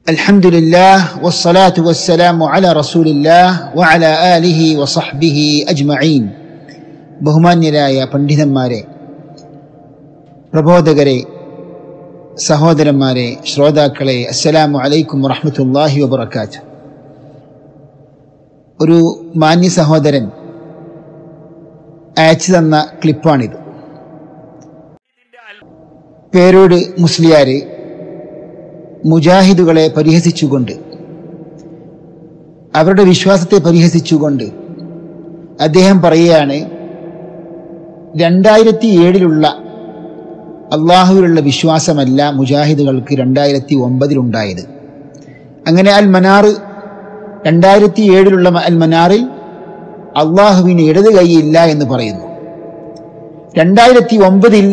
അൽഹംദുലില്ലാഹ് വസ്സലാത്തു വസ്സലാമു അലാ റസൂലില്ലാഹ് വഅലാ ആലിഹി വസഹ്ബിഹി അജ്മഈൻ. ബഹുമാന്യരായ പണ്ഡിതന്മാരെ, പ്രബോധകരെ, സഹോദരന്മാരെ, ശ്രോതാക്കളെ, അസ്സലാമു അലൈക്കും വറഹ്മത്തുള്ളാഹി വബറകാതുഹു. ഒരു മാന്യ സഹോദരൻ അയച്ചു തന്ന ക്ലിപ്പാണിത്. പേരോട് മുസ്ലിയാർ മുജാഹിദുകളെ പരിഹസിച്ചുകൊണ്ട്, അവരുടെ വിശ്വാസത്തെ പരിഹസിച്ചുകൊണ്ട് അദ്ദേഹം പറയുകയാണ്, 2007 അള്ളാഹുവിലുള്ള വിശ്വാസമല്ല മുജാഹിദുകൾക്ക് 2009 ഉണ്ടായത്. അങ്ങനെ അൽ മനാർ 2007 അൽ മനാറിൽ അള്ളാഹുവിന് ഇടത് കൈയില്ല എന്ന് പറയുന്നു. 2009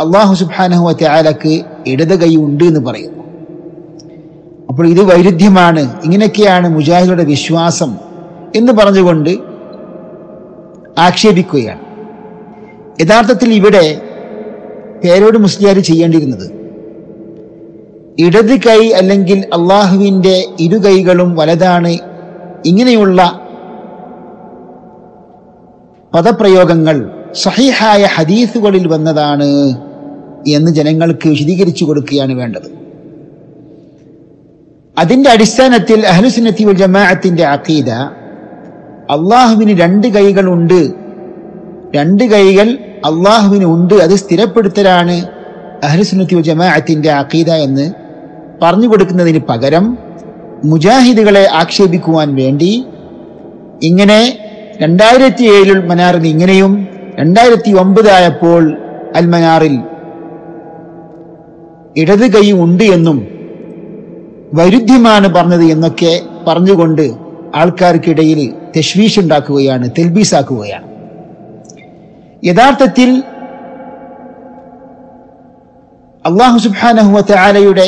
അള്ളാഹു സുബ്ഹാനഹു വ തആലക്ക് ഇടത് കൈ ഉണ്ട് എന്ന് പറയുന്നു. അപ്പോൾ ഇത് വൈരുദ്ധ്യമാണ്, ഇങ്ങനെയൊക്കെയാണ് മുജാഹിദുകളുടെ വിശ്വാസം എന്ന് പറഞ്ഞുകൊണ്ട് ആക്ഷേപിക്കുകയാണ്. യഥാർത്ഥത്തിൽ ഇവിടെ പേരോട് മുസ്ലിയാർ ചെയ്യേണ്ടിയിരുന്നത്, ഇടത് കൈ അല്ലെങ്കിൽ അള്ളാഹുവിൻ്റെ ഇരു കൈകളും വലതാണ്, ഇങ്ങനെയുള്ള പദപ്രയോഗങ്ങൾ സഹീഹായ ഹദീസുകളിൽ വന്നതാണ് എന്ന് ജനങ്ങൾക്ക് വിശദീകരിച്ചു കൊടുക്കുകയാണ് വേണ്ടത്. അതിൻ്റെ അടിസ്ഥാനത്തിൽ അഹ്ലുസുന്നത്തി വൽ ജമാഅത്തിന്റെ അഖീദ, അള്ളാഹുവിന് 2 കൈകളുണ്ട്, 2 കൈകൾ അള്ളാഹുവിന് ഉണ്ട്, അത് സ്ഥിരപ്പെടുത്തലാണ് അഹ്ലുസുന്നത്തി വൽ ജമാഅത്തിന്റെ അഖീദ എന്ന് പറഞ്ഞു കൊടുക്കുന്നതിന് പകരം മുജാഹിദുകളെ ആക്ഷേപിക്കുവാൻ വേണ്ടി ഇങ്ങനെ 2007 മനാറിൽ ഇങ്ങനെയും 2009 ആയപ്പോൾ അൽ മനാറിൽ ഇടത് കൈ ഉണ്ട് എന്നും വൈരുദ്ധ്യമാണ് പറഞ്ഞത് എന്നൊക്കെ പറഞ്ഞുകൊണ്ട് ആൾക്കാർക്കിടയിൽ തശ്വീഷ് ഉണ്ടാക്കുകയാണ്, തെൽബീസാക്കുകയാണ്. യഥാർത്ഥത്തിൽ അല്ലാഹു സുബ്ഹാനഹു വ തആലയുടെ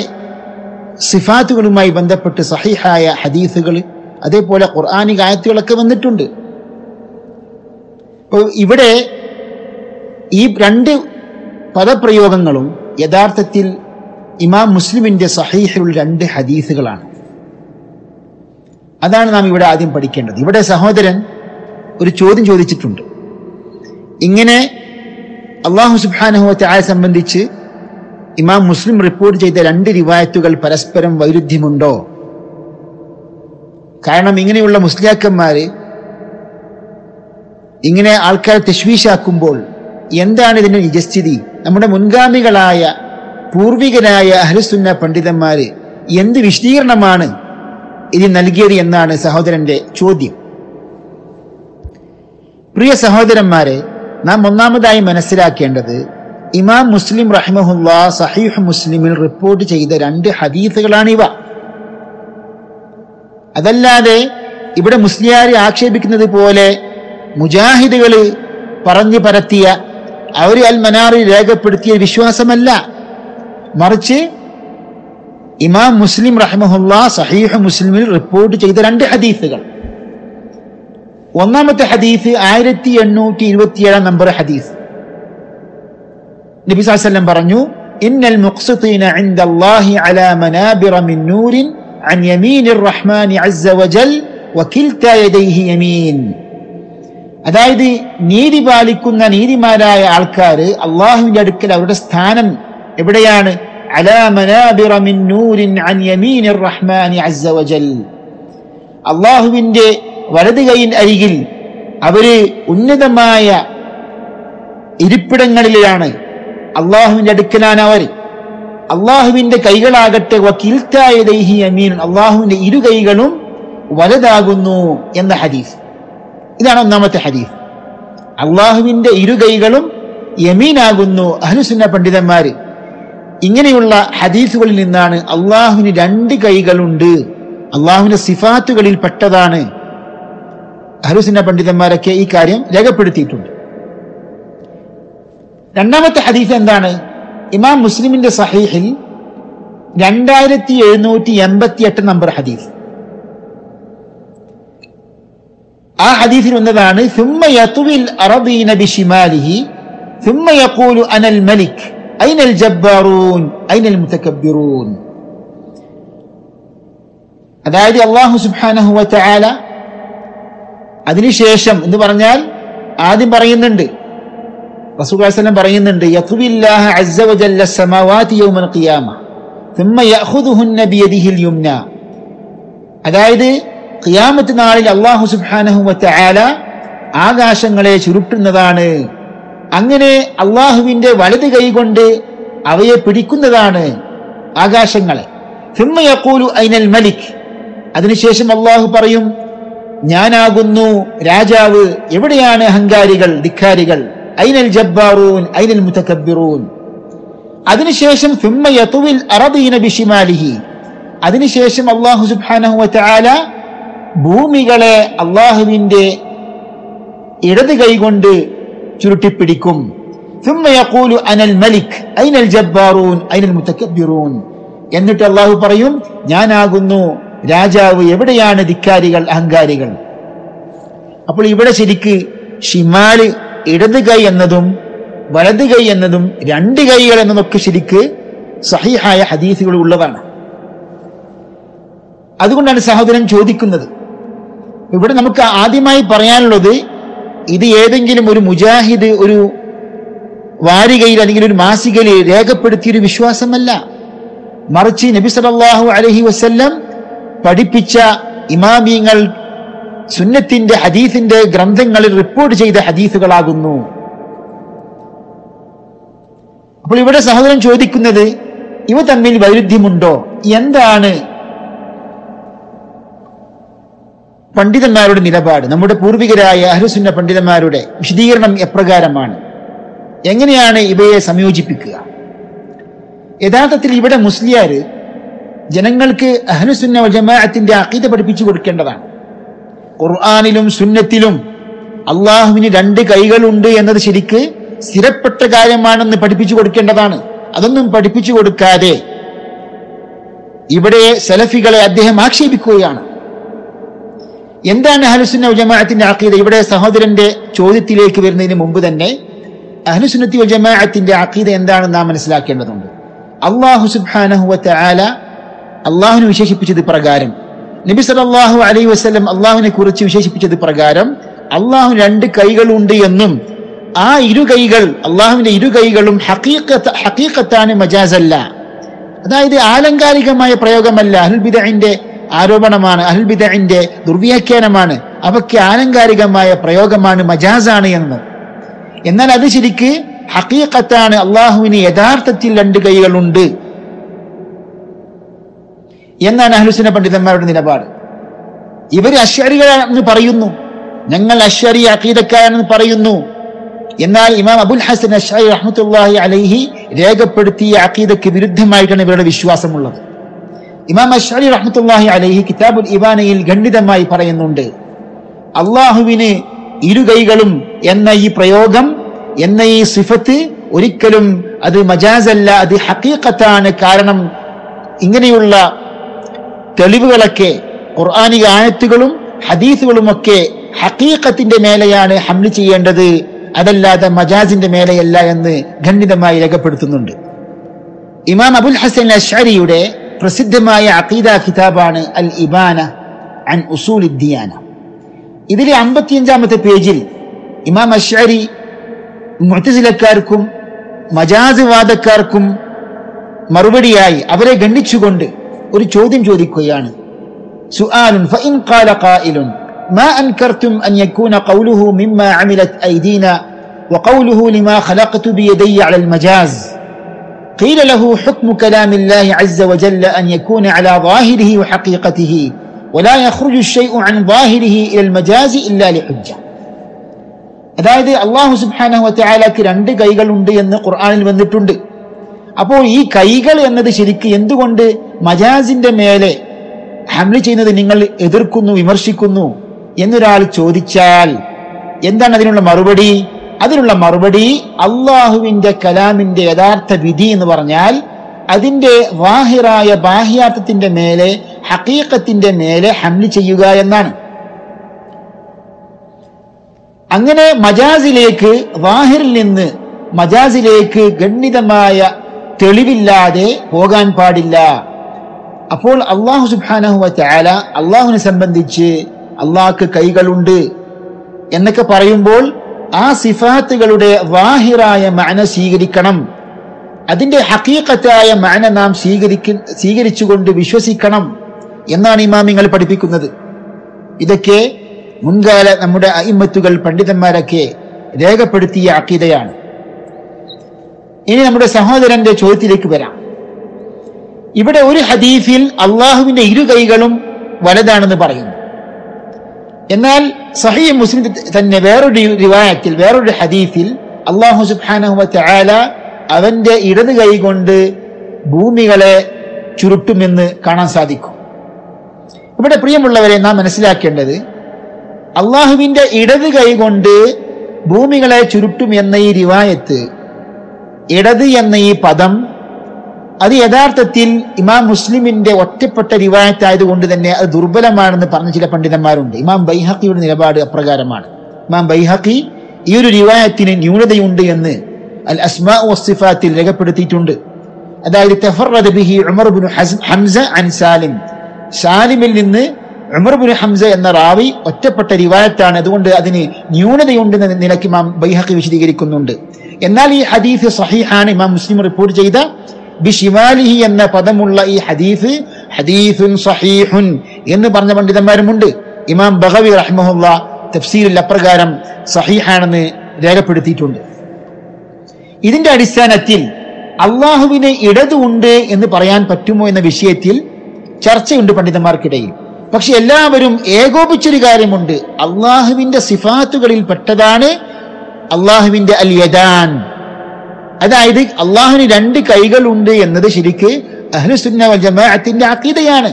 സിഫാത്തുകളുമായി ബന്ധപ്പെട്ട് സഹീഹായ ഹദീസുകൾ, അതേപോലെ ഖുർആനിക ആയത്തുകളൊക്കെ വന്നിട്ടുണ്ട്. അപ്പോൾ ഇവിടെ ഈ 2 പദപ്രയോഗങ്ങളും യഥാർത്ഥത്തിൽ ഇമാം മുസ്ലിമിന്റെ സഹീഹിലുള്ള 2 ഹദീസുകളാണ്. അതാണ് നാം ഇവിടെ ആദ്യം പഠിക്കേണ്ടത്. ഇവിടെ സഹോദരൻ ഒരു ചോദ്യം ചോദിച്ചിട്ടുണ്ട്. ഇങ്ങനെ അല്ലാഹു സുബ്ഹാനഹു വ തആല സംബന്ധിച്ച് ഇമാം മുസ്ലിം റിപ്പോർട്ട് ചെയ്ത 2 റിവായത്തുകൾ പരസ്പരം വൈരുദ്ധ്യമുണ്ടോ? കാരണം ഇങ്ങനെയുള്ള മുസ്ലിയാക്കന്മാർ ഇങ്ങനെ ആൾക്കാർ തശ്വീഷാക്കുമ്പോൾ എന്താണ് ഇതിന്റെ നിജസ്ഥിതി? നമ്മുടെ മുൻഗാമികളായ പൂർവികരായ അഹ്ലുസുന്ന പണ്ഡിതന്മാർ എന്ത് വിശദീകരണമാണ് ഇതിൽ നൽകിയത് എന്നാണ് സഹോദരന്റെ ചോദ്യം. പ്രിയ സഹോദരന്മാരെ, നാം ഒന്നാമതായി മനസ്സിലാക്കേണ്ടത്, ഇമാം മുസ്ലിം റഹിമഹുല്ലാ സഹീഹ് മുസ്ലിമിൽ റിപ്പോർട്ട് ചെയ്ത 2 ഹദീസുകളാണിവ. അതല്ലാതെ ഇവിടെ മുസ്ലിയാർ ആക്ഷേപിക്കുന്നത് പോലെ മുജാഹിദുകൾ പറഞ്ഞു പരത്തിയ, അവർ അൽ മനാറിൽ രേഖപ്പെടുത്തിയ വിശ്വാസമല്ല. മറിച്ച് ഇമാം മുസ്ലിം റഹിമഹുല്ലാ സഹീഹ് മുസ്ലിമിൽ റിപ്പോർട്ട് ചെയ്ത 2 ഹദീസുകൾ. ഒന്നാമത്തെ ഹദീസ് 1827 നമ്പർ ഹദീസ്. നബി സല്ലല്ലാഹു അലൈഹി വസല്ലം പറഞ്ഞു, ഇന്നൽ മുഖ്സിതീന ഇൻദല്ലാഹി അലാ മനാബിറ മിൻ നൂരിൻ അൻ യമീനിർ റഹ്മാനി അസ്സ വജൽ വകിൽതാ യദൈഹി യമീൻ. അതായത് നീതി പാലിക്കുന്ന നീതിമാരായ ആൾക്കാർ അള്ളാഹുവിന്റെ അടുക്കൽ അവരുടെ സ്ഥാനം എവിടെയാണ്? അലാ മനാബിറ മിൻ നൂരിൻ അൻ യമീനിർ റഹ്മാനി അസ്സ വജൽ. അള്ളാഹുവിന്റെ വലത് കൈയിൻ അരികിൽ അവര് ഉന്നതമായ ഇരിപ്പിടങ്ങളിലാണ്, അള്ളാഹുവിന്റെ അടുക്കലാണ് അവർ. അള്ളാഹുവിന്റെ കൈകളാകട്ടെ വകിൽതാ യദൈഹി യമീൻ, അള്ളാഹുവിന്റെ 2 കൈകളും വലതാകുന്നു എന്ന ഹദീസ്. ഇതാണ് ഒന്നാമത്തെ ഹദീസ്. അള്ളാഹുവിന്റെ 2 കൈകളും യമീനാകുന്നു. അഹ്ലുസുന്ന പണ്ഡിതന്മാർ ഇങ്ങനെയുള്ള ഹദീസുകളിൽ നിന്നാണ് അള്ളാഹുവിന് 2 കൈകളുണ്ട്, അള്ളാഹുവിന്റെ സിഫാത്തുകളിൽ പെട്ടതാണ്. അഹ്ലുസുന്ന പണ്ഡിതന്മാരൊക്കെ ഈ കാര്യം രേഖപ്പെടുത്തിയിട്ടുണ്ട്. രണ്ടാമത്തെ ഹദീസ് എന്താണ്? ഇമാം മുസ്ലിമിന്റെ സഹീഹിൽ 2788 നമ്പർ ഹദീസ്. ആ ഹദീസിൽ വന്നതാണ്, ثم يطوي الأرضين بشماله ثم يقول أنا الملك أين الجبارون أين المتكبرون. അതായത് അല്ലാഹു സുബ്ഹാനഹു വ തആല അതിനുശേഷം എന്ന് പറഞ്ഞാൽ ആദ്യം പറയുന്നുണ്ട്, റസൂലുള്ളാഹി സ്വല്ലല്ലാഹു അലൈഹി വസല്ലം പറയുന്നുണ്ട്, യത്വില്ലാഹ അസ്സ വജല്ല സമാവാതി യൗമൽ ഖിയാമ ثم يأخذهن بيده اليمنى. അതായത് ഖിയാമത്ത് നാളിൽ അല്ലാഹു സുബ്ഹാനഹു വ തആല ആകാശങ്ങളെ ചുരുട്ടുന്നതാണ്. അങ്ങനെ അള്ളാഹുവിന്റെ വലത് കൈ കൊണ്ട് അവയെ പിടിക്കുന്നതാണ് ആകാശങ്ങളെ. ثم يقول أين الملك. അതിനുശേഷം അള്ളാഹു പറയും, ഞാനാകുന്നു രാജാവ്, എവിടെയാണ് അഹങ്കാരികൾ, ധിക്കാരികൾ. ഐനൽ ജബ്ബാറൂൻ ഐനൽ മുതകബ്ബിറൂൻ. അതിനുശേഷം ثم يطوي الأرضين بشماله. അതിനുശേഷം അള്ളാഹു സുബ്ഹാനഹു വ തആല ഭൂമികളെ അള്ളാഹുവിന്റെ ഇടത് കൈകൊണ്ട് ചുരുട്ടിപ്പിടിക്കും. ثم يقول أنا الملك أين الجبارون أين المتكبرون. എന്നിട്ട് അള്ളാഹു പറയും, ഞാനാകുന്നു രാജാവ്, എവിടെയാണ് ധിക്കാരികൾ, അഹങ്കാരികൾ. അപ്പോൾ ഇവിടെ ശരിക്ക് ഷിമാല് ഇടത് കൈ എന്നതും വലത് കൈ എന്നതും രണ്ട് കൈകൾ എന്നതൊക്കെ ശരിക്ക് സഹീഹായ ഹദീസുകൾ ഉള്ളതാണ്. അതുകൊണ്ടാണ് സഹോദരൻ ചോദിക്കുന്നത്. ഇവിടെ നമുക്ക് ആദ്യമായി പറയാനുള്ളത്, ഇത് ഏതെങ്കിലും ഒരു മുജാഹിദ് ഒരു വാരികയിൽ അല്ലെങ്കിൽ ഒരു മാസികയിൽ രേഖപ്പെടുത്തിയൊരു വിശ്വാസമല്ല. മറിച്ച് നബി സല്ലല്ലാഹു അലൈഹി വസല്ലം പഠിപ്പിച്ച ഇമാമിയങ്ങൾ സുന്നത്തിന്റെ ഹദീസിന്റെ ഗ്രന്ഥങ്ങളിൽ റിപ്പോർട്ട് ചെയ്ത ഹദീസുകളാകുന്നു. അപ്പോൾ ഇവിടെ സഹോദരൻ ചോദിക്കുന്നത്, ഇവ തമ്മിൽ വൈരുദ്ധ്യമുണ്ടോ? എന്താണ് പണ്ഡിതന്മാരുടെ നിലപാട്? നമ്മുടെ പൂർവികരായ അഹ്ലുസുന്ന പണ്ഡിതന്മാരുടെ വിശദീകരണം എപ്രകാരമാണ്? എങ്ങനെയാണ് ഇവയെ സംയോജിപ്പിക്കുക? യഥാർത്ഥത്തിൽ ഇവിടെ മുസ്ലിയാർ ജനങ്ങൾക്ക് അഹ്ലുസുന്ന വൽ ജമാഅത്തിന്റെ അഖീദ പഠിപ്പിച്ചു കൊടുക്കേണ്ടതാണ്. ഖുർആനിലും സുന്നത്തിലും അള്ളാഹുവിന് രണ്ട് കൈകളുണ്ട് എന്നത് ശരിക്ക് സ്ഥിരപ്പെട്ട കാര്യമാണെന്ന് പഠിപ്പിച്ചു കൊടുക്കേണ്ടതാണ്. അതൊന്നും പഠിപ്പിച്ചു കൊടുക്കാതെ ഇവിടെ സലഫികളെ അദ്ദേഹം ആക്ഷേപിക്കുകയാണ്. എന്താണ് അഹ്ലുസുന്ന വൽ ജമാഅത്തിന്റെ അഖീദ? ഇവിടെ സഹോദരന്റെ ചോദ്യത്തിലേക്ക് വരുന്നതിന് മുമ്പ് തന്നെ അഹ്ലുസുന്നത്തി വൽ ജമാഅത്തിന്റെ അഖീദ എന്താണെന്ന് നാം മനസ്സിലാക്കേണ്ടതുണ്ട്. അല്ലാഹു സുബ്ഹാനഹു വ തആല അള്ളാഹുവിനെ വിശേഷിപ്പിച്ചത് പ്രകാരം, നബി സല്ലല്ലാഹു അലൈഹി വസല്ലം അള്ളാഹുവിനെ കുറിച്ച് വിശേഷിപ്പിച്ചത് പ്രകാരം അള്ളാഹു രണ്ട് കൈകളുണ്ട് എന്നും ആ ഇരു കൈകൾ അള്ളാഹുവിന്റെ ഇരു കൈകളും ഹഖീഖത്താണ്, മജാസല്ല. അതായത് ആലങ്കാരികമായ പ്രയോഗമല്ല. അഹ്ലുൽ ബിദ്അന്റെ ആരോപണമാണ്, അഹ്ലുൽ ബിദ്അന്റെ ദുർവ്യാഖ്യാനമാണ്. അവയ്ക്ക് ആലങ്കാരികമായ പ്രയോഗമാണ്, മജാസാണ് എന്ന്. എന്നാൽ അത് ശരിക്ക് ഹഖീഖത്താണ്. അള്ളാഹുവിന് യഥാർത്ഥത്തിൽ രണ്ട് കൈകളുണ്ട് എന്നാണ് അഹ്ലുസുന്ന പണ്ഡിതന്മാരുടെ നിലപാട്. ഇവർ അശ്അരികളാണെന്ന് പറയുന്നു, ഞങ്ങൾ അശ്അരി അഖീദക്കാരാണെന്ന് പറയുന്നു. എന്നാൽ ഇമാം അബുൽ ഹസൻ അശ്അരി റഹ്മത്തുള്ളാഹി അലൈഹി രേഖപ്പെടുത്തിയ അഖീദക്ക് വിരുദ്ധമായിട്ടാണ് ഇവരുടെ വിശ്വാസമുള്ളത്. ഇമാം അശ്അരി റഹ്മത്തുള്ളാഹി അലൈഹി കിതാബുൽ ഇബാനയിൽ ഖണ്ഡിതമായി പറയുന്നുണ്ട്, അള്ളാഹുവിന് ഇരു കൈകളും എന്ന ഈ പ്രയോഗം, എന്ന ഈ സിഫത്ത് ഒരിക്കലും അത് മജാസല്ല, അത് ഹഖീഖത്താണ്. കാരണം ഇങ്ങനെയുള്ള തെളിവുകളൊക്കെ ഖുർആനിക ആയത്തുകളും ഹദീസുകളുമൊക്കെ ഹഖീഖത്തിന്റെ മേലെയാണ് ഹംല് ചെയ്യേണ്ടത്, അതല്ലാതെ മജാസിന്റെ മേലെയല്ല എന്ന് ഖണ്ഡിതമായി രേഖപ്പെടുത്തുന്നുണ്ട്. ഇമാം അബുൽ ഹസൻ അശ്അരിയുടെ പ്രസിദ്ധമായ അഖീദ കിതാബാണ് അൽ ഇബാന അൻ ഉസൂലിദ് ദിയാന. ഇതിലെ 55-ാമത്തെ പേജിൽ ഇമാം അശ്അരി മുഅ്തസിലക്കാർക്കും മജാസ് വാദക്കാർക്കും മറുപടിയായി അവരെ ഖണ്ഡിച്ചുകൊണ്ട് ഒരു ചോദ്യം ചോദിക്കുകയാണ്. സുആലുൻ ഫഇൻ ഖാല ഖായിലുൻ മാ അൻകർതും അൻ യകൂന ഖൗലുഹു മിമ്മാ അമിലത് ഐദീന വഖൗലുഹു ലിമാ ഖലഖതു ബിയദയ്യ അലൽ മജാസ് قيل له حكم كلام الله عز وجل أن يكون على ظاهره وحقيقته ولا يخرج الشيء عن ظاهره إلى المجاز إلا لحجة. അതായത് അല്ലാഹു സുബ്ഹാനഹു വ തആലക്ക് രണ്ട് കൈകളുണ്ട് എന്ന് ഖുർആനിൽ വന്നിട്ടുണ്ട്. അപ്പോൾ ഈ കൈകൾ എന്നത് ശരിക്ക് എന്തുകൊണ്ട് മജാസിന്റെ മേലെ ഹംല് ചെയ്യുന്നത് നിങ്ങൾ എതിർക്കുന്നു, വിമർശിക്കുന്നു എന്നൊരാൾ ചോദിച്ചാൽ എന്താണ് അതിനുള്ള മറുപടി? അതിനുള്ള മറുപടി അള്ളാഹുവിന്റെ കലാമിന്റെ യഥാർത്ഥ വിധി എന്ന് പറഞ്ഞാൽ അതിന്റെ വാഹിറായ ബാഹ്യാർത്ഥത്തിന്റെ മേലെ, ഹഖീഖത്തിന്റെ മേലെ ഹംല് ചെയ്യുക എന്നാണ്. അങ്ങനെ മജാസിലേക്ക്, വാഹിറിൽ നിന്ന് മജാസിലേക്ക് ഗണ്ഡിതമായ തെളിവില്ലാതെ പോകാൻ പാടില്ല. അപ്പോൾ അല്ലാഹു സുബ്ഹാനഹു വ തആല അല്ലാഹുവിനെ സംബന്ധിച്ച് അല്ലാഹുക്ക് കൈകളുണ്ട് എന്നൊക്കെ പറയുമ്പോൾ ആ സിഫാത്തുകളുടെ വാഹിറായ മഅന സ്വീകരിക്കണം, അതിന്റെ ഹഖീഖത്തായ മഅന നാം സ്വീകരിച്ചുകൊണ്ട് വിശ്വസിക്കണം എന്നാണ് ഇമാമിങ്ങൾ പഠിപ്പിക്കുന്നത്. ഇതൊക്കെ മുൻകാല നമ്മുടെ അഇമ്മത്തുകൾ പണ്ഡിതന്മാരൊക്കെ രേഖപ്പെടുത്തിയ അഖീദയാണ്. ഇനി നമ്മുടെ സഹോദരന്റെ ചോദ്യത്തിലേക്ക് വരാം. ഇവിടെ ഒരു ഹദീസിൽ അള്ളാഹുവിന്റെ ഇരു കൈകളും വലതാണെന്ന് പറയുന്നു. എന്നാൽ സഹീഹ് മുസ്ലിം തന്നെ വേറൊരു റിവായത്തിൽ, വേറൊരു ഹദീസിൽ അല്ലാഹു സുബ്ഹാനഹു വ തആല അവന്റെ ഇടത് കൈ കൊണ്ട് ഭൂമികളെ ചുരുട്ടുമെന്ന് കാണാൻ സാധിക്കും. ഇവിടെ പ്രിയമുള്ളവരെ, നാം മനസ്സിലാക്കേണ്ടത് അള്ളാഹുവിന്റെ ഇടത് കൈ കൊണ്ട് ഭൂമികളെ ചുരുട്ടും എന്ന ഈ റിവായത്ത്, ഇടത് എന്ന ഈ പദം, അത് യഥാർത്ഥത്തിൽ ഇമാം മുസ്ലിമിന്റെ ഒറ്റപ്പെട്ട റിവായത്തായതുകൊണ്ട് തന്നെ അത് ദുർബലമാണെന്ന് പറഞ്ഞ ചില പണ്ഡിതന്മാരുണ്ട്. ഇമാം ബൈഹഖിയുടെ നിലപാട് അപ്രകാരമാണ്. ഇമാം ബൈഹഖി ഈ ഒരു റിവായത്തിന് ന്യൂനതയുണ്ട് എന്ന് അൽ അസ്മാ വസ്സിഫാത്തിൽ രേഖപ്പെടുത്തിയിട്ടുണ്ട്. അതായത് തഫറദ ബിഹി ഉമർ ഇബ്നു ഹംസ അൻ സാലിം, സാലിമിൽ നിന്ന് ഉമർ ഇബ്നു ഹംസ എന്ന റാവി ഒറ്റപ്പെട്ട റിവായത്താണ്, അതുകൊണ്ട് അതിന് ന്യൂനതയുണ്ടെന്ന നിലയ്ക്ക് ഇമാം ബൈഹഖി വിശദീകരിക്കുന്നുണ്ട്. എന്നാൽ ഈ ഹദീസ് സഹീഹാണ്. ഇമാം മുസ്ലിം റിപ്പോർട്ട് ചെയ്ത ബിശിമാലിഹി എന്ന പദമുള്ള ഈ ഹദീസ് ഹദീസുൻ സഹീഹുൻ എന്ന് പറഞ്ഞ പണ്ഡിതന്മാരുമുണ്ട്. ഇമാം ബഗവി റഹ്മഹുല്ലാ തഫ്സീറിൽ അപ്രകാരം സഹീഹാണെന്ന് രേഖപ്പെടുത്തിയിട്ടുണ്ട്. ഇതിന്റെ അടിസ്ഥാനത്തിൽ അള്ളാഹുവിന് ഇടതുണ്ട് എന്ന് പറയാൻ പറ്റുമോ എന്ന വിഷയത്തിൽ ചർച്ചയുണ്ട് പണ്ഡിതന്മാർക്കിടയിൽ. പക്ഷെ എല്ലാവരും ഏകോപിച്ചൊരു കാര്യമുണ്ട്, അള്ളാഹുവിന്റെ സിഫാത്തുകളിൽ പെട്ടതാണ് അള്ളാഹുവിന്റെ അൽ യദാൻ, അതായത് അള്ളാഹുവിന് രണ്ട് കൈകളുണ്ട് എന്നത് ശരിക്ക് അഹ്ലുസുന്ന വൽ ജമാഅത്തിന്റെ അഖീദയാണ്.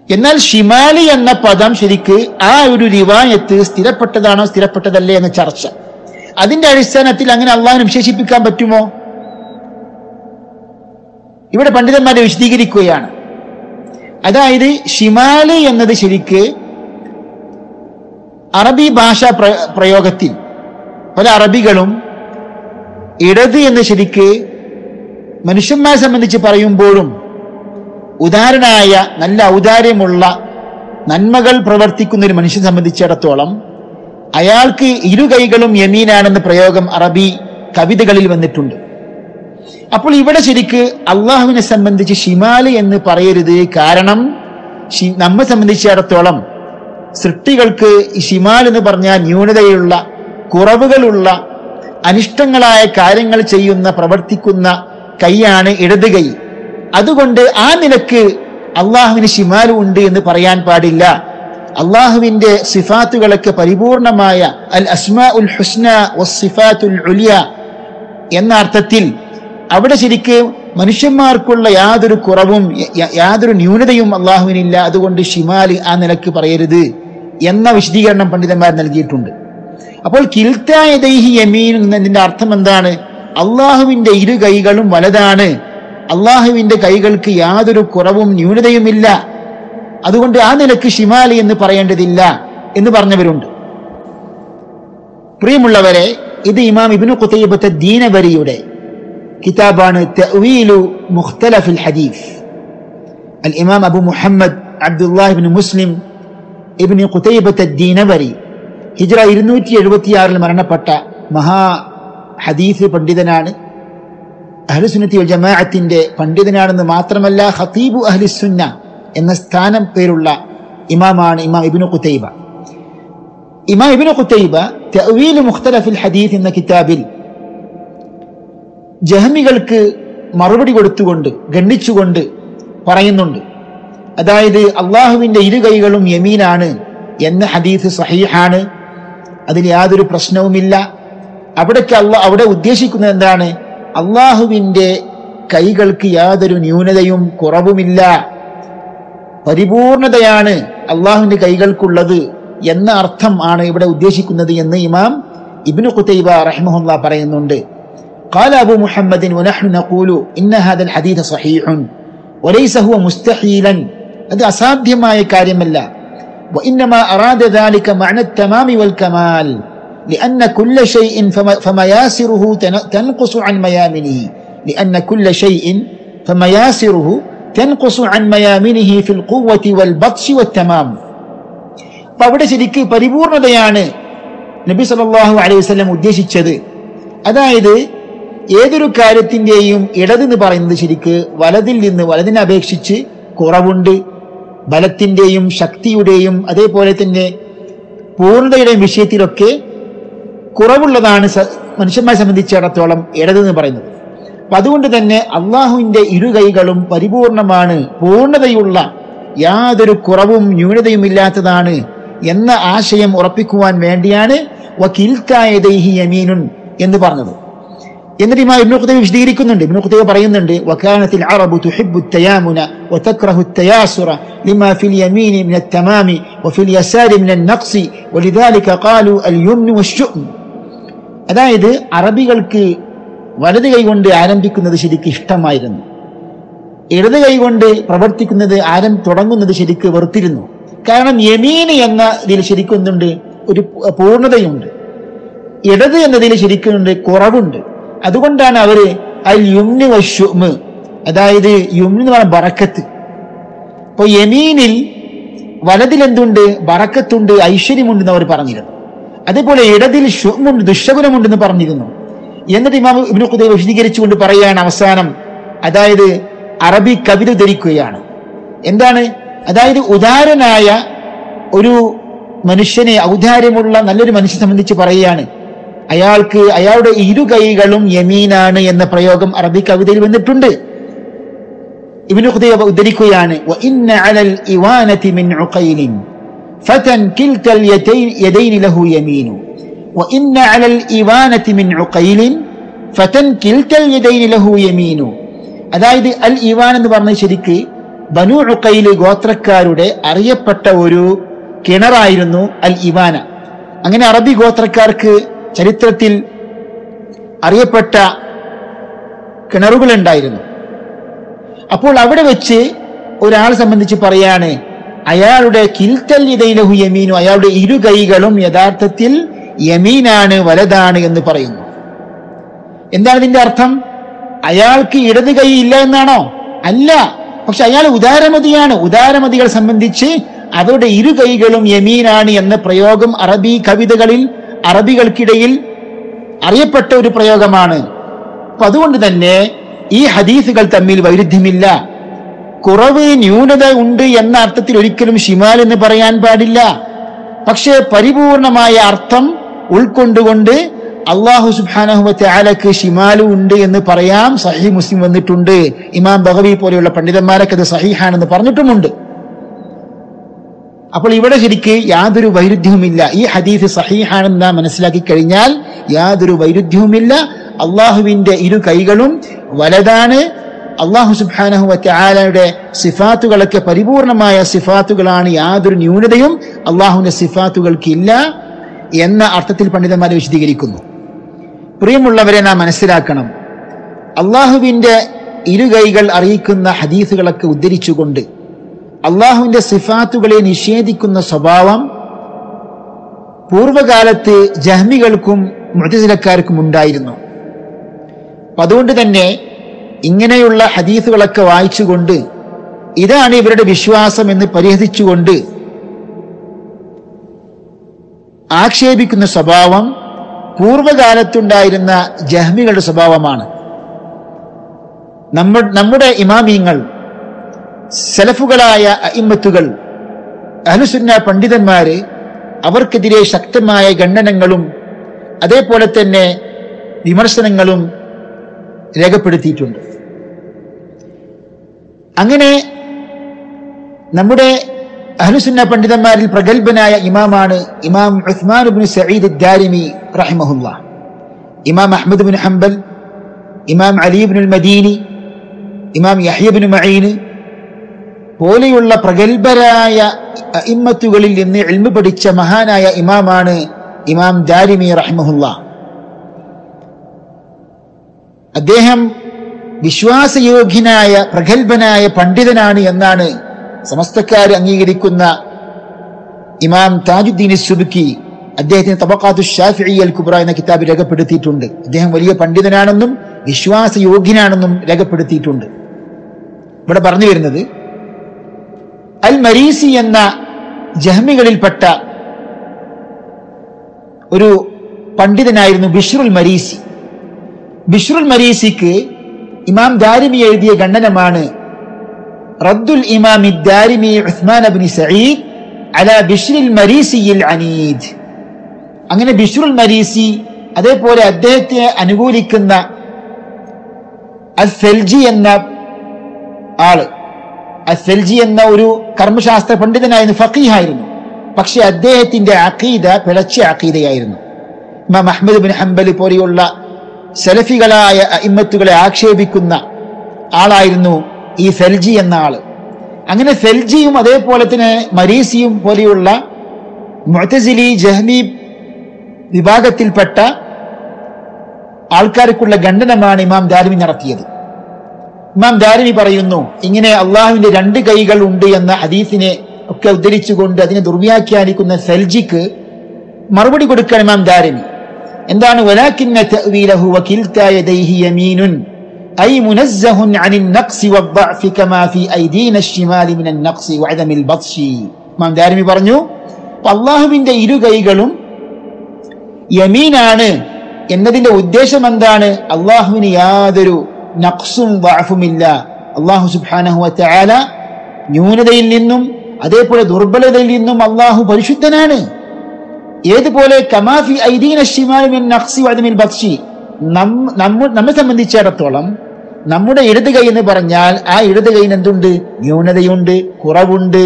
എന്നാൽ ഷിമാലി എന്ന പദം ശരിക്ക് ആ ഒരു റിവായത്ത് സ്ഥിരപ്പെട്ടതാണോ സ്ഥിരപ്പെട്ടതല്ലേ എന്ന ചർച്ച, അതിന്റെ അടിസ്ഥാനത്തിൽ അങ്ങനെ അള്ളാഹുവിനെ വിശേഷിപ്പിക്കാൻ പറ്റുമോ? ഇവിടെ പണ്ഡിതന്മാരെ വിശദീകരിക്കുകയാണ്. അതായത് ഷിമാലി എന്നത് ശരിക്ക് അറബി ഭാഷാ പ്രയോഗത്തിൽ പല അറബികളും ഇടത് എന്ന് ശരിക്ക് മനുഷ്യന്മാരെ സംബന്ധിച്ച് പറയുമ്പോഴും ഉദാരനായ നല്ല ഔദാര്യമുള്ള നന്മകൾ പ്രവർത്തിക്കുന്ന ഒരു മനുഷ്യനെ സംബന്ധിച്ചിടത്തോളം അയാൾക്ക് ഇരു കൈകളും യമീനാണെന്ന പ്രയോഗം അറബി കവിതകളിൽ വന്നിട്ടുണ്ട്. അപ്പോൾ ഇവിടെ ശരിക്ക് അള്ളാഹുവിനെ സംബന്ധിച്ച് ഷിമാല് എന്ന് പറയരുത്. കാരണം നമ്മെ സംബന്ധിച്ചിടത്തോളം സൃഷ്ടികൾക്ക് ഷിമാൽ എന്ന് പറഞ്ഞാൽ ന്യൂനതയുള്ള, കുറവുകളുള്ള, അനിഷ്ടങ്ങളായ കാര്യങ്ങൾ ചെയ്യുന്ന, പ്രവർത്തിക്കുന്ന കൈയാണ് ഇടത് കൈ. അതുകൊണ്ട് ആ നിലക്ക് അള്ളാഹുവിന് ഷിമാൽ ഉണ്ട് എന്ന് പറയാൻ പാടില്ല. അള്ളാഹുവിന്റെ സിഫാത്തുകളൊക്കെ പരിപൂർണമായ അൽ അസ്മാഉൽ ഹുസ്ന വസ്സിഫാത്തുൽ ഉലിയ എന്ന അർത്ഥത്തിൽ അവിടെ ശരിക്ക് മനുഷ്യന്മാർക്കുള്ള യാതൊരു കുറവും യാതൊരു ന്യൂനതയും അള്ളാഹുവിനില്ല. അതുകൊണ്ട് ഷിമാൽ ആ നിലക്ക് പറയരുത് എന്ന വിശദീകരണം പണ്ഡിതന്മാർ നൽകിയിട്ടുണ്ട്. അപ്പോൾ കിൽതാ യദൈഹി യമീൻ എന്നതിന്റെ അർത്ഥം എന്താണ്? അള്ളാഹുവിന്റെ ഇരു കൈകളും വലതാണ്, അള്ളാഹുവിന്റെ കൈകൾക്ക് യാതൊരു കുറവും ന്യൂനതയുമില്ല, അതുകൊണ്ട് ആ നിലക്ക് ഷിമാലി എന്ന് പറയേണ്ടതില്ല എന്ന് പറഞ്ഞവരുണ്ട്. പ്രിയമുള്ളവരെ, ഇത് ഇമാം ഇബ്നു ഖുതൈബത്ത് ദീനബരിയുടെ കിതാബാണ് തഅ്വീലു മുഖ്തലഫിൽ ഹദീസ്. അൽ ഇമാം അബു മുഹമ്മദ് അബ്ദുല്ലാഹ് ഇബ്നു മുസ്ലിം ഇബ്നു ഖുതൈബത്ത് ദീനബരി ഹിജ്റ 276 മരണപ്പെട്ട മഹാ ഹദീസ് പണ്ഡിതനാണ്. അഹ്ലുസുന്നത്തി വൽ ജമാഅത്തിന്റെ പണ്ഡിതനാണെന്ന് മാത്രമല്ല ഖതീബു അഹ്ലുസുന്ന എന്ന സ്ഥാനം പേരുള്ള ഇമാമാണ് ഇമാം ഇബ്നു ഖുതൈബ. ഇമാം ഇബ്നു ഖുതൈബ തഅ്വീലു മുഖ്തലഫിൽ ഹദീസ് എന്ന കിതാബിൽ ജഹമികൾക്ക് മറുപടി കൊടുത്തുകൊണ്ട് ഖണ്ഡിച്ചുകൊണ്ട് പറയുന്നുണ്ട്. അതായത് അള്ളാഹുവിന്റെ ഇരു കൈകളും യമീനാണ് എന്ന ഹദീസ് സഹീഹാണ്, അതിൽ യാതൊരു പ്രശ്നവുമില്ല. അവിടെ ഉദ്ദേശിക്കുന്നത് എന്താണ്? അള്ളാഹുവിന്റെ കൈകൾക്ക് യാതൊരു ന്യൂനതയും കുറവുമില്ല, പരിപൂർണതയാണ് അള്ളാഹുവിന്റെ കൈകൾക്കുള്ളത് എന്ന അർത്ഥം ആണ് ഇവിടെ ഉദ്ദേശിക്കുന്നത് എന്ന് ഇമാം ഇബ്നു ഖുതൈബ റഹിമഹുല്ലാ പറയുന്നുണ്ട്. قال أبو محمد ونحن نقول إن هذا الحديث صحيح وليس هو مستحيلا، هذا أصابه ما يكارم الله، وإنما أراد ذلك معنى التمام والكمال، لأن كل شيء فمياسره تنقص عن ميامنه، لأن كل شيء ഫമയാസിറുഹു തൻഖുസു അൻ മയാമിനിഹി ഫിൽ ഖുവ്വതി വൽ ബത്ശി വത്തമാം. അപ്പോൾ അവിടെ ശരിക്ക് പരിപൂർണതയാണ് നബി സല്ലല്ലാഹു അലൈഹി വസല്ലം ഉദ്ദേശിച്ചത്. അതായത് ഏതൊരു കാര്യത്തിൻ്റെയും ഇടതെന്ന് പറയുന്നത് ശരിക്ക് വലതിനെ അപേക്ഷിച്ച് കുറവുണ്ട്. ബലത്തിൻ്റെയും ശക്തിയുടെയും അതേപോലെ തന്നെ പൂർണ്ണതയുടെയും വിഷയത്തിലൊക്കെ കുറവുള്ളതാണ് മനുഷ്യന്മാരെ സംബന്ധിച്ചിടത്തോളം ഇടതെന്ന് പറയുന്നത്. അപ്പം അതുകൊണ്ട് തന്നെ അള്ളാഹുവിൻ്റെ ഇരുകൈകളും പരിപൂർണമാണ്, പൂർണ്ണതയുള്ള യാതൊരു കുറവും ന്യൂനതയും ഇല്ലാത്തതാണ് എന്ന ആശയം ഉറപ്പിക്കുവാൻ വേണ്ടിയാണ് വകിൽതാ യദൈഹി യമീനുൻ എന്ന് പറഞ്ഞത്. എന്നിട്ട് ഇമാം ഇബ്നു ഖുതൈബ വിശദീകരിക്കുന്നുണ്ട്. ഇബ്നു ഖുതൈബ പറയുന്നുണ്ട്, വകാനത്തിൽ അറബു തുഹിബ്ബു തയാമുന വതക്റഹു തയാസുറ ലിമാ ഫിൽ യമീനി മിനൽ തമാമി വഫിൽ യസാരി മിനൽ നഖ്സി വലിദാലിക ഖാലു അൽ യുംനു വശുഅ്ം. അതായത് അറബികൾക്ക് വലത് കൈകൊണ്ട് ആരംഭിക്കുന്നത് ശരിക്ക് ഇഷ്ടമായിരുന്നു, ഇടത് കൈകൊണ്ട് പ്രവർത്തിക്കുന്നത് തുടങ്ങുന്നത് ശരിക്ക് വെറുത്തിരുന്നു. കാരണം യമീന് എന്ന ഇതിൽ ശരിക്കൊന്നുണ്ട്, ഒരു പൂർണ്ണതയുണ്ട്. ഇടത് എന്നതിൽ ശരിക്കുന്നുണ്ട് കുറവുണ്ട്. അതുകൊണ്ടാണ് അവര് അൽ യുംന് വശുഅ്മ്, അതായത് യുംന് എന്ന് പറഞ്ഞാൽ ബറക്കത്ത്. അപ്പോൾ യമീനിൽ വലതിൽ എന്തുണ്ട്? ബറക്കത്തുണ്ട്, ഐശ്വര്യമുണ്ടെന്ന് അവർ പറഞ്ഞിരുന്നു. അതേപോലെ ഇടതിൽ ശുഅ്മുണ്ട്, ദുശ്ശകുനമുണ്ടെന്ന് പറഞ്ഞിരുന്നു. എന്നിട്ട് ഇമാം ഇബ്നു ഖുതൈബ വിശദീകരിച്ചുകൊണ്ട് പറയുകയാണ് അവസാനം, അതായത് അറബി കവിത ഉദ്ധരിക്കുകയാണ്. എന്താണ്? അതായത് ഉദാരനായ ഒരു മനുഷ്യനെ, ഔദാര്യമുള്ള നല്ലൊരു മനുഷ്യനെ സംബന്ധിച്ച് പറയുകയാണ്, അയാളുടെ ഇരു കൈകളും യമീനാണ് എന്ന പ്രയോഗം അറബി കവിതയിൽ വന്നിട്ടുണ്ട്. ഇബ്നു ഖുതൈബ ഉദ്ധരിക്കുകയാണ്, വഇന്ന അലൽ ഇവാനതി മിൻ ഉഖൈലിൻ ഫതൻ കിൽതൽ യദൈനി ലഹു യമീനു വഇന്ന അലൽ ഇവാനതി മിൻ ഉഖൈലിൻ ഫതൻ കിൽതൽ യദൈനി ലഹു യമീനു. അതായത് അൽ ഇവാൻ എന്ന് പറഞ്ഞ ശരിക്ക് ബനു ഉഖൈൽ ഗോത്രക്കാരുടെ അറിയപ്പെട്ട ഒരു കിണറായിരുന്നു അൽ ഇവാന. അങ്ങനെ അറബി ഗോത്രക്കാർക്ക് ചരിത്രത്തിൽ അറിയപ്പെട്ട കിണറുകൾ ഉണ്ടായിരുന്നു. അപ്പോൾ അവിടെ വെച്ച് ഒരാളെ സംബന്ധിച്ച് പറയാണ്, അയാളുടെ കിൽതൽ യദൈനഹു യമീനു, അയാളുടെ ഇരു കൈകളും യഥാർത്ഥത്തിൽ യമീനാണ്, വലതാണ് എന്ന് പറയുന്നു. എന്താണ് ഇതിന്റെ അർത്ഥം? അയാൾക്ക് ഇടത് കൈ ഇല്ല എന്നാണോ? അല്ല, പക്ഷെ അയാൾ ഉദാരമതിയാണ്. ഉദാരമതികളെ സംബന്ധിച്ച് അവരുടെ ഇരു കൈകളും യമീനാണ് എന്ന പ്രയോഗം അറബി കവിതകളിൽ അറബികൾക്കിടയിൽ അറിയപ്പെട്ട ഒരു പ്രയോഗമാണ്. അപ്പൊ അതുകൊണ്ട് തന്നെ ഈ ഹദീസുകൾ തമ്മിൽ വൈരുദ്ധ്യമില്ല. കുറവ് ന്യൂനത ഉണ്ട് എന്ന അർത്ഥത്തിൽ ഒരിക്കലും ഷിമാൽ എന്ന് പറയാൻ പാടില്ല. പക്ഷേ പരിപൂർണമായ അർത്ഥം ഉൾക്കൊണ്ടുകൊണ്ട് അല്ലാഹു സുബ്ഹാനഹു വ തആലക്ക് ഷിമാലു ഉണ്ട് എന്ന് പറയാം. സഹീഹ് മുസ്ലിം വന്നിട്ടുണ്ട്. ഇമാം ബഗവി പോലെയുള്ള പണ്ഡിതന്മാരൊക്കെ അത് സഹീഹാണെന്ന് പറഞ്ഞിട്ടുമുണ്ട്. അപ്പോൾ ഇവിടെ ശരിക്ക് യാതൊരു വൈരുദ്ധ്യവുമില്ല. ഈ ഹദീസ് സഹീഹാണെന്ന് നാം മനസ്സിലാക്കി കഴിഞ്ഞാൽ യാതൊരു വൈരുദ്ധ്യവുമില്ല. അള്ളാഹുവിന്റെ ഇരു കൈകളും വലതാണ്. അള്ളാഹു സുബ്ഹാനഹു വ തആലയുടെ സിഫാത്തുകളൊക്കെ പരിപൂർണമായ സിഫാത്തുകളാണ്. യാതൊരു ന്യൂനതയും അള്ളാഹുവിന്റെ സിഫാത്തുകൾക്കില്ല എന്ന അർത്ഥത്തിൽ പണ്ഡിതന്മാരെ വിശദീകരിക്കുന്നു. പ്രിയമുള്ളവരെ, നാം മനസ്സിലാക്കണം, അള്ളാഹുവിന്റെ ഇരു കൈകൾ അറിയിക്കുന്ന ഹദീസുകളൊക്കെ ഉദ്ധരിച്ചുകൊണ്ട് അള്ളാഹുവിന്റെ സിഫാത്തുകളെ നിഷേധിക്കുന്ന സ്വഭാവം പൂർവകാലത്ത് ജഹ്മികൾക്കും മുഅ്തസിലക്കാർക്കും ഉണ്ടായിരുന്നു. അതുകൊണ്ട് തന്നെ ഇങ്ങനെയുള്ള ഹദീസുകളൊക്കെ വായിച്ചുകൊണ്ട് ഇതാണ് ഇവരുടെ വിശ്വാസം എന്ന് പരിഹസിച്ചുകൊണ്ട് ആക്ഷേപിക്കുന്ന സ്വഭാവം പൂർവകാലത്തുണ്ടായിരുന്ന ജഹ്മികളുടെ സ്വഭാവമാണ്. നമ്മുടെ ഇമാമിയങ്ങൾ, സലഫുകളായ അഇമ്മത്തുകൾ, അഹ്ലുസുന്ന പണ്ഡിതന്മാര് അവർക്കെതിരെ ശക്തമായ ഖണ്ഡനങ്ങളും അതേപോലെ തന്നെ വിമർശനങ്ങളും രേഖപ്പെടുത്തിയിട്ടുണ്ട്. അങ്ങനെ നമ്മുടെ അഹ്ലുസുന്ന പണ്ഡിതന്മാരിൽ പ്രഗത്ഭനായ ഇമാമാണ് ഇമാം ഉസ്മാൻ ഇബ്നു സഈദ് അദ്ദാരിമി റഹിമഹുല്ലാ, ഇമാം അഹ്മദ് ഇബ്നു ഹംബൽ, ഇമാം അലി ഇബ്നുൽ മദീനി, ഇമാം യഹ്യ ഇബ്നു മഈൻ പോലെയുള്ള പ്രഗത്ഭരായ അഇമ്മത്തുകളിൽ നിന്ന് ഇൽമു പഠിച്ച മഹാനായ ഇമാമാണ് ഇമാം ദാരിമി റഹിമഹുല്ലാ. അദ്ദേഹം വിശ്വാസയോഗ്യനായ പ്രഗത്ഭനായ പണ്ഡിതനാണ് എന്നാണ് സമസ്തക്കാർ അംഗീകരിക്കുന്ന ഇമാം താജുദ്ദീൻ സുബ്കി അദ്ദേഹത്തിന് തബഖാത്തു ശാഫിഇയ്യ അൽ കുബ്ര എന്ന കിതാബിൽ രേഖപ്പെടുത്തിയിട്ടുണ്ട്. അദ്ദേഹം വലിയ പണ്ഡിതനാണെന്നും വിശ്വാസയോഗ്യനാണെന്നും രേഖപ്പെടുത്തിയിട്ടുണ്ട്. ഇവിടെ പറഞ്ഞു വരുന്നത് അൽ മരീസി എന്ന ജഹ്മികളിൽപ്പെട്ട ഒരു പണ്ഡിതനായിരുന്നു ബിശ്റുൽ മരീസി. ബിശ്റുൽ മരീസിക്ക് ഇമാം ദാരിമി എഴുതിയ ഖണ്ഡനമാണ് റദ്ദുൽ ഇമാം ദാരിമി ഉസ്മാൻ ഇബ്നു സഈദ് അലാ ബിശ്റുൽ മരീസിയിൽ അനീദ്. അങ്ങനെ ബിശ്റുൽ മരീസി, അതേപോലെ അദ്ദേഹത്തെ അനുകൂലിക്കുന്ന അൽ-ഫൽജി എന്ന ആള്, അൽ-ഫൽജി എന്ന ഒരു കർമ്മശാസ്ത്ര പണ്ഡിതനായിരുന്നു, ഫഖീഹായിരുന്നു. പക്ഷെ അദ്ദേഹത്തിന്റെ അഖീദ പിഴച്ച അഖീദയായിരുന്നു. ഇമാം അഹ്മദ് ഇബ്നു ഹംബൽ പോലെയുള്ള സലഫികളായ അഇമ്മത്തുകളെ ആക്ഷേപിക്കുന്ന ആളായിരുന്നു ഈ ഫൽജി എന്ന ആള്. അങ്ങനെ ഫൽജിയും അതേപോലെ തന്നെ മരീസിയും പോലെയുള്ള മുഅ്തസിലി ജഹ്മി വിഭാഗത്തിൽപ്പെട്ട ആൾക്കാർക്കുള്ള ഖണ്ഡനമാണ് ഇമാം ദാരിമി നടത്തിയത്. ഇമാം ദാരിമി പറയുന്നു, ഇങ്ങനെ അള്ളാഹുവിന്റെ 2 കൈകൾ ഉണ്ട് എന്ന ഹദീസിനെ ഒക്കെ ഉദ്ധരിച്ചുകൊണ്ട് അതിനെ ദുർവ്യാഖ്യാനിക്കുന്ന ഫൽജിക്ക് മറുപടി കൊടുക്കാൻ ഇമാം ദാരിമി എന്താണ്? വലാകിന്ന തഅവീലഹു വകിൽതാ യദൈഹി യമീനുൻ ഐ മുനസ്സഹുൻ അനിൻ നഖ്സി വദ്ദഅഫി കമാ ഫീ ഐദീന അശ്ശിമാലി മിനൻ നഖ്സി വഅദമിൽ ബത്ശി. ഇമാം ദാരിമി പറഞ്ഞു, അള്ളാഹുവിന്റെ 2 കൈകളും യമീനാണ് എന്നതിന്റെ ഉദ്ദേശം എന്താണ്? അള്ളാഹുവിന് യാതൊരു നഖ്സും ദഅഫുമില്ല. അള്ളാഹു സുബ്ഹാനഹു വതആല ന്യൂനതയിൽ നിന്നും അതേപോലെ ദുർബലതയിൽ നിന്നും അള്ളാഹു പരിശുദ്ധനാണ്. ഏതുപോലെ കമാഫി ഐദീന അശ്ശിമാലി മിനൻ നഖ്സി വഅദമിൽ ബത്ശി, നമ്മെ സംബന്ധിച്ചിടത്തോളം നമ്മുടെ ഇടത് കൈ എന്ന് പറഞ്ഞാൽ ആ ഇടത് കൈയിൽ എന്തുണ്ട്? ന്യൂനതയുണ്ട്, കുറവുണ്ട്,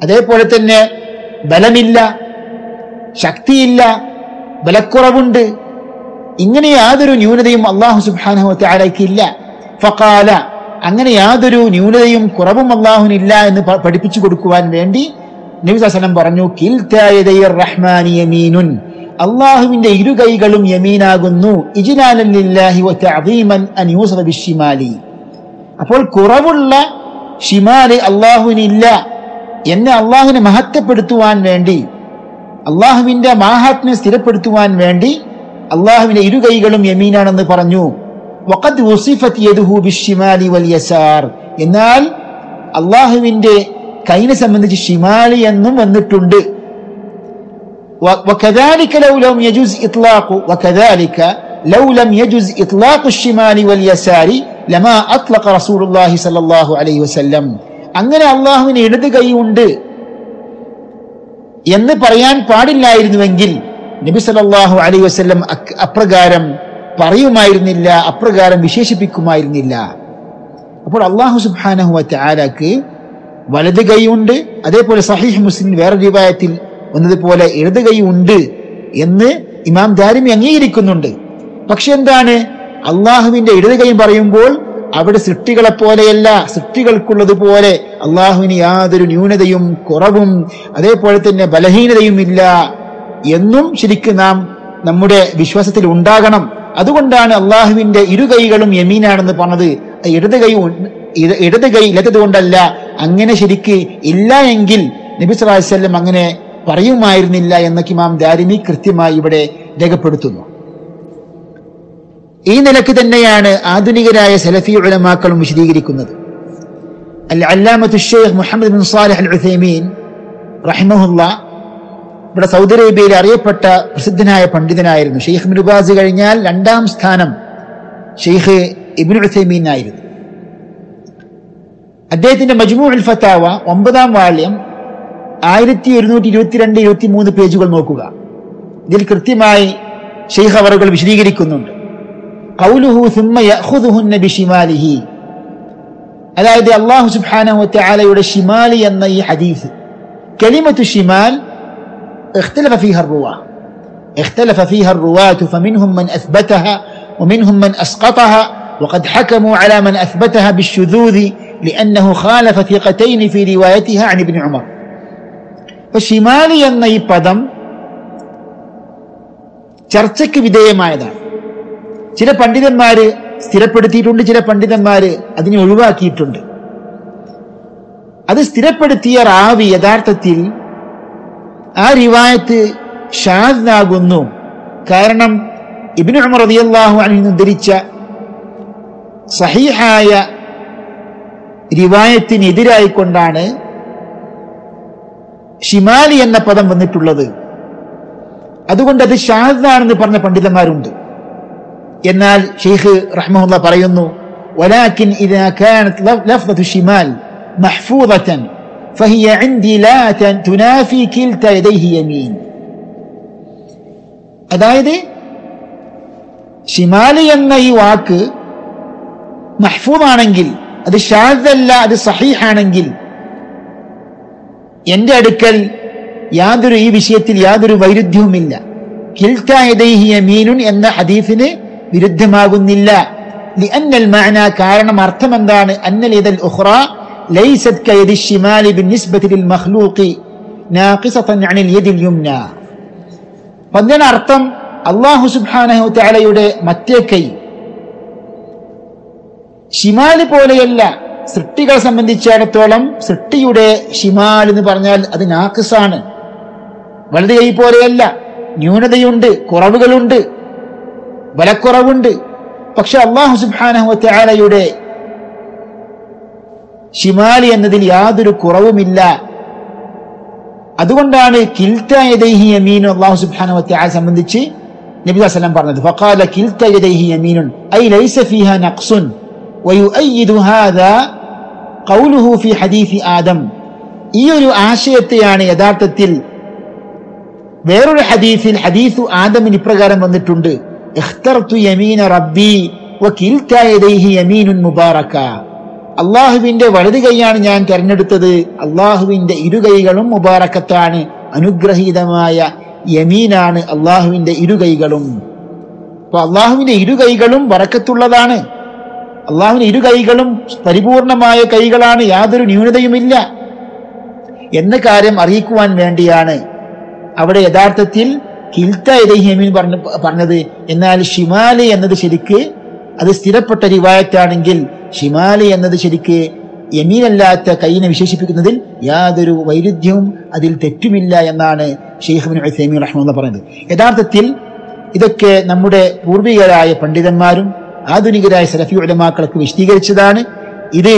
അതേപോലെ തന്നെ ബലമില്ല, ശക്തിയില്ല, ബലക്കുറവുണ്ട്. ഇങ്ങനെ യാതൊരു ന്യൂനതയും അല്ലാഹു സുബ്ഹാനഹു വതആലയ്ക്ക് ഇല്ല. ഫഖാല, അങ്ങനെ യാതൊരു ന്യൂനതയും കുറവും അല്ലാഹുവിനില്ല എന്ന് പഠിപ്പിച്ചു കൊടുക്കുവാൻ വേണ്ടി നബി സല്ലല്ലാഹു അലൈഹി വസല്ലം പറഞ്ഞു, കിൽതാ യദൈർ റഹ്മാനി യമീനുൻ, അല്ലാഹുവിന്റെ 2 കൈകളും യമീനാകുന്നു. ഇജ്ലാലൻ ലില്ലാഹി വതഅദീമൻ അൻ യൂസഫ ബിശ്ശിമാലി. അപ്പോൾ കുറവുള്ള ഷിമാല് അല്ലാഹുവിനില്ല എന്ന് അല്ലാഹുവിനെ മഹത്വപ്പെടുത്തുവാൻ വേണ്ടി, അള്ളാഹുവിന്റെ മാഹാത്മ്യം സ്ഥിരപ്പെടുത്തുവാൻ വേണ്ടി അള്ളാഹുവിന്റെ 2 കൈകളും യമീനാണെന്ന് പറഞ്ഞു. വഖദ് വസിഫത് യദുഹു ബിശ്ശിമാലി വൽ യസാർ, എന്നാൽ അള്ളാഹുവിന്റെ കൈനെ സംബന്ധിച്ച് ഷിമാലി എന്നും വന്നിട്ടുണ്ട്. وكذلك لو لم يجوز إطلاق الشمال واليسار لما أطلق رسول الله صلى الله عليه وسلم. അങ്ങനെ അള്ളാഹുവിന് ഇടത് കൈ ഉണ്ട് എന്ന് പറയാൻ പാടില്ലായിരുന്നുവെങ്കിൽ നബി സല്ലല്ലാഹു അലൈഹി വസല്ലം അപ്രകാരം പറയുമായിരുന്നില്ല, അപ്രകാരം വിശേഷിപ്പിക്കുമായിരുന്നില്ല. അപ്പോൾ അള്ളാഹു സുബ്ഹാനഹു വതആലക്ക് വലത് കൈ ഉണ്ട്. അതേപോലെ സഹീഹ് മുസ്ലിം വേറെ റിവായത്തിൽ വന്നതുപോലെ ഇടത് കൈ ഉണ്ട് എന്ന് ഇമാം ദാരിമി അംഗീകരിക്കുന്നുണ്ട്. പക്ഷെ എന്താണ്, അള്ളാഹുവിന്റെ ഇടത് കൈ പറയുമ്പോൾ അവിടെ സൃഷ്ടികളെ പോലെയല്ല, സൃഷ്ടികൾക്കുള്ളതുപോലെ അള്ളാഹുവിന് യാതൊരു ന്യൂനതയും കുറവും അതേപോലെ തന്നെ ബലഹീനതയും ഇല്ല എന്നും ശരിക്കും നാം നമ്മുടെ വിശ്വാസത്തിൽ ഉണ്ടാകണം. അതുകൊണ്ടാണ് അള്ളാഹുവിന്റെ 2 കൈകളും യമീനാണെന്ന് പറഞ്ഞത്. ഇടത് കൈ ഇല്ലാത്തത് കൊണ്ടല്ല, അങ്ങനെ ശരിക്ക് ഇല്ല എങ്കിൽ നബി സല്ലല്ലാഹു അലൈഹി വസല്ലം അങ്ങനെ പറയുമായിരുന്നില്ല എന്നൊക്കെ ഇമാം ദാരിമി കൃത്യമായി ഇവിടെ രേഖപ്പെടുത്തുന്നു. ഈ നിലക്ക് തന്നെയാണ് ആധുനികരായ സലഫി ഉലമാക്കളും വിശദീകരിക്കുന്നത്. അൽ-അല്ലാമത്തു ശൈഖ് മുഹമ്മദ് ബിൻ സാലിഹ് അൽ ഉസൈമീൻ റഹിമഹുല്ലാഹ് ഇവിടെ സൗദി അറേബ്യയിൽ അറിയപ്പെട്ട പ്രസിദ്ധനായ പണ്ഡിതനായിരുന്നു. ഷെയ്ഖ് ഇബ്നു ബാസ് കഴിഞ്ഞാൽ 2ാം സ്ഥാനം ഷെയ്ഖ് ഇബ്നു ഉസൈമീൻ ആയിരുന്നു. അദ്ദേഹത്തിന്റെ മജ്മൂഉൽ ഫതാവ 9ാം വാള്യം 1122-23 പേജുകൾ നോക്കുക. ഇതിൽ കൃത്യമായി ഷെയ്ഖ് അവറുകൾ വിശദീകരിക്കുന്നുണ്ട്. ഖൗലുഹു സുമ്മ യഅഖുദുഹുന്ന ബിശിമാലിഹി, അതായത് അല്ലാഹു സുബ്ഹാനഹു വതആലയുടെ ഷിമാലി എന്ന ഈ ഹദീസ്, കലിമത്തു ഷിമാൽ اختلف فيها الرواة فمنهم من أثبتها ومنهم من أسقطها وقد حكموا على من أثبتها بالشذوذ لأنه خالف ثقتين في روايتها عن ابن عمر. فشمالي എന്ന ഈ പദം ചർച്ചയ്ക്ക് വിധേയമായതാണ്. ചില പണ്ഡിതന്മാര് സ്ഥിരപ്പെടുത്തിയിട്ടുണ്ട്, ചില പണ്ഡിതന്മാര് അതിനെ ഒഴിവാക്കിയിട്ടുണ്ട്. അത് സ്ഥിരപ്പെടുത്തിയ റാവി യഥാർത്ഥത്തിൽ ആ റിവായത്ത് ഷാദാകുന്നു. കാരണം ഇബ്നു ഉമർ റളിയല്ലാഹു അൻഹു ഉദ്ധരിച്ച സഹീഹായ റിവായത്തിനെതിരായിക്കൊണ്ടാണ് ഷിമാലി എന്ന പദം വന്നിട്ടുള്ളത്. അതുകൊണ്ട് അത് ഷാദാണെന്ന് പറഞ്ഞ പണ്ഡിതന്മാരുണ്ട്. എന്നാൽ ഷെയ്ഖ് റഹ്മഹുല്ലാഹ് പറയുന്നു, വലാകിൻ ഇദാ കാനത് ലഫ്ദു ഷിമാൽ മഹ്ഫൂദതൻ ഫഹിയ ഇൻദി ലാ തുനാഫി കിൽതാ യദൈഹി യമീൻ. അതായത് ഷിമാലി എന്ന ഈ വാക്ക് മഹ്ഫൂദാണെങ്കിൽ, അത് ഷാദല്ല, അത് സഹീഹാണെങ്കിൽ എന്റെ അടുക്കൽ ഈ വിഷയത്തിൽ യാതൊരു വൈരുദ്ധ്യവുമില്ല. കിൽതാ യദൈഹി യമീനുൻ എന്ന ഹദീസിന് വിരുദ്ധമാകുന്നില്ല. ലിഅന്നൽ മഅന, കാരണം അർത്ഥം എന്താണ്? അന്നൽ യദൽ ഉഖ്റ ലൈസത് കയദി ശിമാലി ബിന്നിസ്ബതി ലിൽ മഖ്ലൂഖി നാഖിസതൻ അനിൽ യദിൽ യുംന. അതിന്റെ അർത്ഥം അല്ലാഹു സുബ്ഹാനഹു വ തആലയുടെ മറ്റേ കൈ ഷിമാലി പോലെയല്ല. സൃഷ്ടികളെ സംബന്ധിച്ചിടത്തോളം സൃഷ്ടിയുടെ ഷിമാൽ എന്ന് പറഞ്ഞാൽ അത് നാഖിസാണ്, വലത് കൈ പോലെയല്ല. ന്യൂനതയുണ്ട്, കുറവുകളുണ്ട്, ബലക്കുറവുണ്ട്. പക്ഷെ അല്ലാഹു സുബ്ഹാനഹു വ തആലയുടെ ഷിമാലി എന്നതിൽ യാതൊരു കുറവുമില്ല. അതുകൊണ്ടാണ് കിൽതാ യദൈഹി യമീൻ അല്ലാഹു സുബ്ഹാനഹു വ തആല സംബന്ധിച്ച് നബി സല്ലല്ലാഹു അലൈഹി വസല്ലം പറഞ്ഞത്. ഫഖാല കിൽതാ യദൈഹി യമീനുൻ ഐ ലൈസ ഫീഹാ നഖ്സുൻ വയുഅയ്യിദു ഹാദാ ഖൗലുഹു ഫീ ഹദീസി ആദം. ഈ ഒരു ആശയത്തെയാണ് യഥാർത്ഥത്തിൽ വേറൊരു ഹദീസിൽ ഹദീസു ആദമിന് ഇപ്രകാരം വന്നിട്ടുണ്ട്, ഇഖ്തർതു യമീന റബ്ബി വകിൽതാ യദൈഹി യമീനുൻ മുബാറക. അള്ളാഹുവിന്റെ വലത് കൈയാണ് ഞാൻ തെരഞ്ഞെടുത്തത്, അള്ളാഹുവിന്റെ ഇരുകൈകളും മുബാറക്കത്താണ്, അനുഗ്രഹീതമായ യമീനാണ് അള്ളാഹുവിന്റെ ഇരുകൈകളും. അപ്പൊ അള്ളാഹുവിന്റെ ഇരുകൈകളും ബറക്കത്തുള്ളതാണ്. അള്ളാഹുവിന്റെ ഇരുകൈകളും പരിപൂർണമായ കൈകളാണ്, യാതൊരു ന്യൂനതയുമില്ല എന്ന കാര്യം അറിയിക്കുവാൻ വേണ്ടിയാണ് അവിടെ യഥാർത്ഥത്തിൽ കിൽതാ യദൈഹി യമീൻ പറഞ്ഞത്. എന്നാൽ ഷിമാലി എന്നത് ശരിക്ക് അത് സ്ഥിരപ്പെട്ട റിവായത്താണെങ്കിൽ ഷിമാലി എന്നത് ശരിക്ക് യമീനല്ലാത്ത കൈയിനെ വിശേഷിപ്പിക്കുന്നതിൽ യാതൊരു വൈരുദ്ധ്യവും അതിൽ തെറ്റുമില്ല എന്നാണ് ശൈഖ് ഇബ്നു ഉസൈമീൻ റഹ്മത്തുള്ളാഹി പറയുന്നത്. യഥാർത്ഥത്തിൽ ഇതൊക്കെ നമ്മുടെ പൂർവികരായ പണ്ഡിതന്മാരും ആധുനികരായ സലഫി ഉലമാക്കളൊക്കെ വിശദീകരിച്ചതാണ്. ഇത്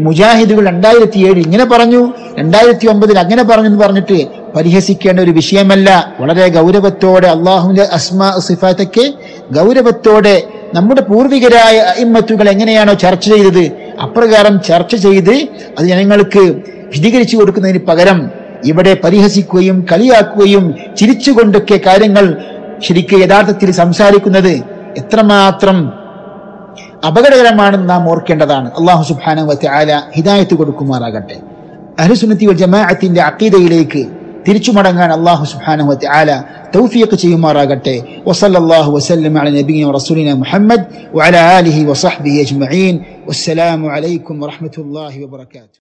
മുജാഹിദുകൾ 2007 ഇങ്ങനെ പറഞ്ഞു, 2009 അങ്ങനെ പറഞ്ഞു എന്ന് പറഞ്ഞിട്ട് പരിഹസിക്കേണ്ട ഒരു വിഷയമല്ല. വളരെ ഗൗരവത്തോടെ അള്ളാഹുവിന്റെ അസ്മാ സിഫാത്തൊക്കെ ഗൗരവത്തോടെ നമ്മുടെ പൂർവികരായ അഇമ്മത്തുകൾ എങ്ങനെയാണോ ചർച്ച ചെയ്തത് അപ്രകാരം ചർച്ച ചെയ്ത് അത് ജനങ്ങൾക്ക് വിശദീകരിച്ചു കൊടുക്കുന്നതിന് പകരം ഇവിടെ പരിഹസിക്കുകയും കളിയാക്കുകയും ചിരിച്ചുകൊണ്ടൊക്കെ കാര്യങ്ങൾ ശരിക്ക് യഥാർത്ഥത്തിൽ സംസാരിക്കുന്നത് എത്രമാത്രം അപകടകരമാണെന്ന് നാം ഓർക്കേണ്ടതാണ്. അല്ലാഹു സുബ്ഹാനഹു വ തആല ഹിദായത്ത് കൊടുക്കുമാറാകട്ടെ. അഹ്ലുസുന്നത്തി വൽ ജമാഅത്തിന്റെ അഖീദയിലേക്ക് തിരിച്ചു മടങ്ങാൻ അല്ലാഹു സുബ്ഹാനഹു വ തആല തൗഫീഖ് ചെയ്യുമാറാകട്ടെ. വസല്ലല്ലാഹു വസല്ലം അലാ നബിയിന വറസൂലിന മുഹമ്മദ് വഅലാ ആലിഹി വസഹ്ബിഹി അജ്മഈൻ. വസ്സലാമു അലൈക്കും വറഹ്മത്തുള്ളാഹി വബറകാതുഹു.